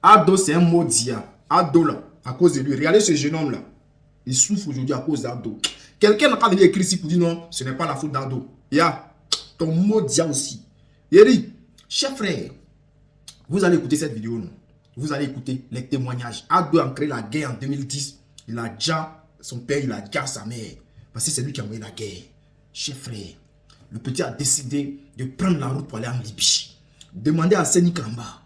Ado, c'est un mot dia. Ado, là, à cause de lui. Regardez ce jeune homme-là. Il souffre aujourd'hui à cause d'Ado. Quelqu'un n'a pas venu écrire ici pour dire non, ce n'est pas la faute d'Ado. Ya, ton mot dia aussi. Il dit, chef frère, vous allez écouter cette vidéo, non? Vous allez écouter les témoignages. Ado a créé la guerre en 2010. Il a déjà son père, il a déjà sa mère. Parce que c'est lui qui a envoyé la guerre. Chef frère, le petit a décidé de prendre la route pour aller en Libye. Demandez à Seni Kramba.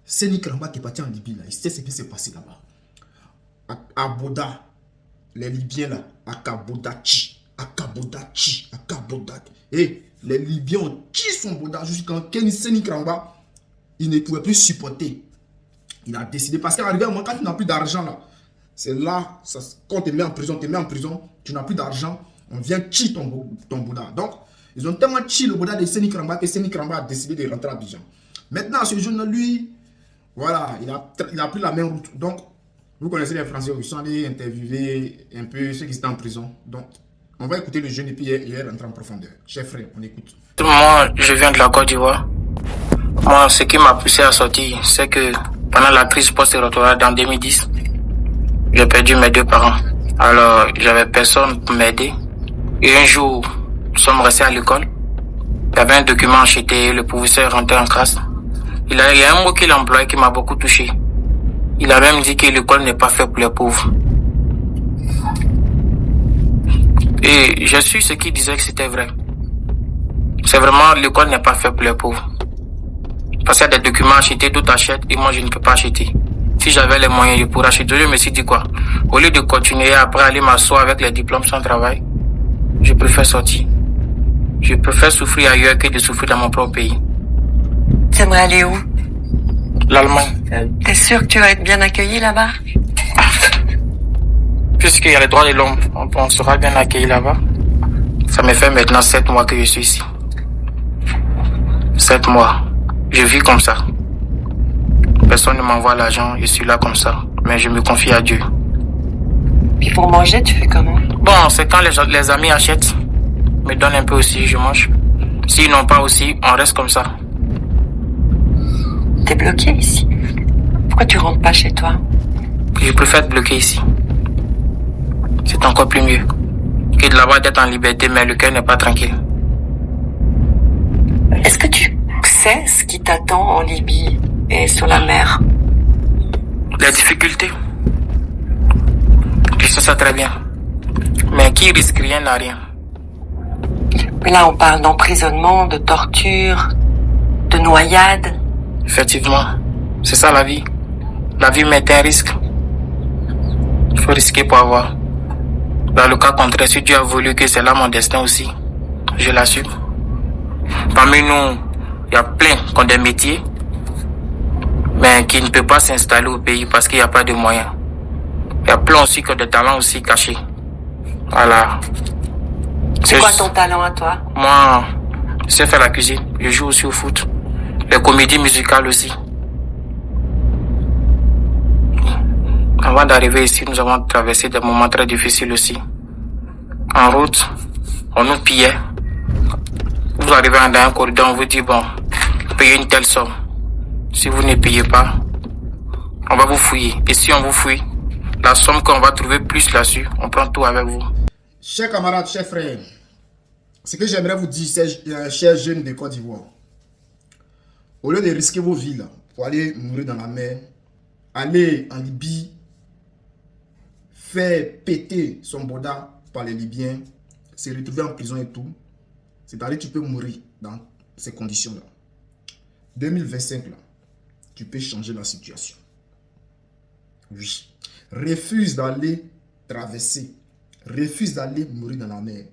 Seni Kramba qui est parti en Libye, là. Il sait ce qui s'est passé là-bas. À Boda, les Libyens là, à Kabodachi. Et les Libyens ont tué son Boda jusqu'à quand Seni Kramba, il ne pouvait plus supporter. Il a décidé, parce qu'arrivé à un moment, quand tu n'as plus d'argent là, c'est là, ça, quand on te met en prison, tu n'as plus d'argent, on vient tuer ton Bouddha. Donc, ils ont tellement tué le Bouddha de Seni Kramba que Seni Kramba a décidé de rentrer à Abidjan. Maintenant, ce jeune lui, voilà, il a pris la même route. Donc, vous connaissez les Français, ils sont allés interviewer un peu ceux qui étaient en prison. Donc, on va écouter le jeune et puis il est rentré en profondeur. Chef frère, on écoute. Moi, je viens de la Côte d'Ivoire. Moi, ce qui m'a poussé à sortir, c'est que pendant la crise post-électorale en 2010, j'ai perdu mes deux parents. Alors, j'avais personne pour m'aider. Et un jour, nous sommes restés à l'école. Il y avait un document acheté, le professeur rentrait en classe. Il y a un mot qu'il a employé qui m'a beaucoup touché. Il a même dit que l'école n'est pas faite pour les pauvres. Et je suis ce qui disait que c'était vrai. C'est vraiment, l'école n'est pas faite pour les pauvres. Parce qu'il y a des documents achetés, d'autres achètent, et moi je ne peux pas acheter. Si j'avais les moyens, je pourrais acheter. Je me suis dit quoi? Au lieu de continuer après aller m'asseoir avec les diplômes sans travail, je préfère sortir. Je préfère souffrir ailleurs que de souffrir dans mon propre pays. T'aimerais aller où? L'Allemagne. T'es sûr que tu vas être bien accueilli là-bas? Puisqu'il y a les droits de l'homme, on sera bien accueilli là-bas. Ça me fait maintenant 7 mois que je suis ici. 7 mois. Je vis comme ça. Personne ne m'envoie l'argent, je suis là comme ça. Mais je me confie à Dieu. Puis pour manger, tu fais comment? Bon, c'est quand les amis achètent, me donnent un peu aussi, je mange. S'ils n'ont pas aussi, on reste comme ça. T'es bloqué ici. Pourquoi tu rentres pas chez toi? Je préfère être bloqué ici. C'est encore plus mieux que de là-bas d'être en liberté, mais le cœur n'est pas tranquille. Est-ce que tu sais ce qui t'attend en Libye et sur la mer? Les difficultés. Je sais ça très bien. Mais qui risque rien n'a rien. Mais là, on parle d'emprisonnement, de torture, de noyade. Effectivement, c'est ça la vie. La vie met un risque. Il faut risquer pour avoir. Dans le cas contraire, si Dieu a voulu que c'est là mon destin aussi, je l'assume. Parmi nous, il y a plein qui ont des métiers, mais qui ne peuvent pas s'installer au pays parce qu'il n'y a pas de moyens. Il y a plein aussi qui ont des talents aussi cachés. Voilà. C'est quoi ton talent à toi? Moi, je sais faire la cuisine. Je joue aussi au foot. Les comédies musicales aussi. Avant d'arriver ici, nous avons traversé des moments très difficiles aussi. En route, on nous pillait. Vous arrivez dans un corridor, on vous dit, bon, payez une telle somme. Si vous ne payez pas, on va vous fouiller. Et si on vous fouille, la somme qu'on va trouver plus là-dessus, on prend tout avec vous. Chers camarades, chers frères, ce que j'aimerais vous dire, chers jeunes de Côte d'Ivoire, au lieu de risquer vos vies là, pour aller mourir dans la mer, aller en Libye, faire péter son boda par les Libyens, se retrouver en prison et tout, c'est-à-dire que tu peux mourir dans ces conditions-là. 2025, là, tu peux changer la situation. Oui. Refuse d'aller traverser. Refuse d'aller mourir dans la mer.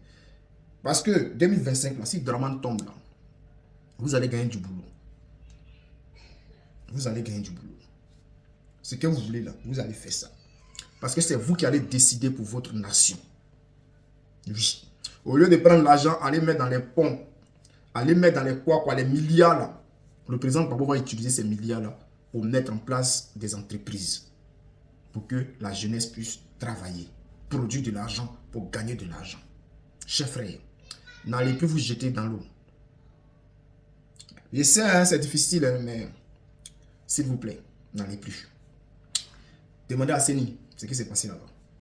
Parce que 2025, là, si Draman tombe là, vous allez gagner du boulot. Vous allez gagner du boulot. Ce que vous voulez là, vous allez faire ça. Parce que c'est vous qui allez décider pour votre nation. Oui. Au lieu de prendre l'argent, aller mettre dans les ponts, aller mettre dans les quoi, les milliards là. Le président Gbagbo va utiliser ces milliards là pour mettre en place des entreprises. Pour que la jeunesse puisse travailler, produire de l'argent pour gagner de l'argent. Chers frères, n'allez plus vous jeter dans l'eau. Je sais, hein, c'est difficile, hein, mais s'il vous plaît, n'allez plus. Demandez à Seni ce qui s'est passé là-bas.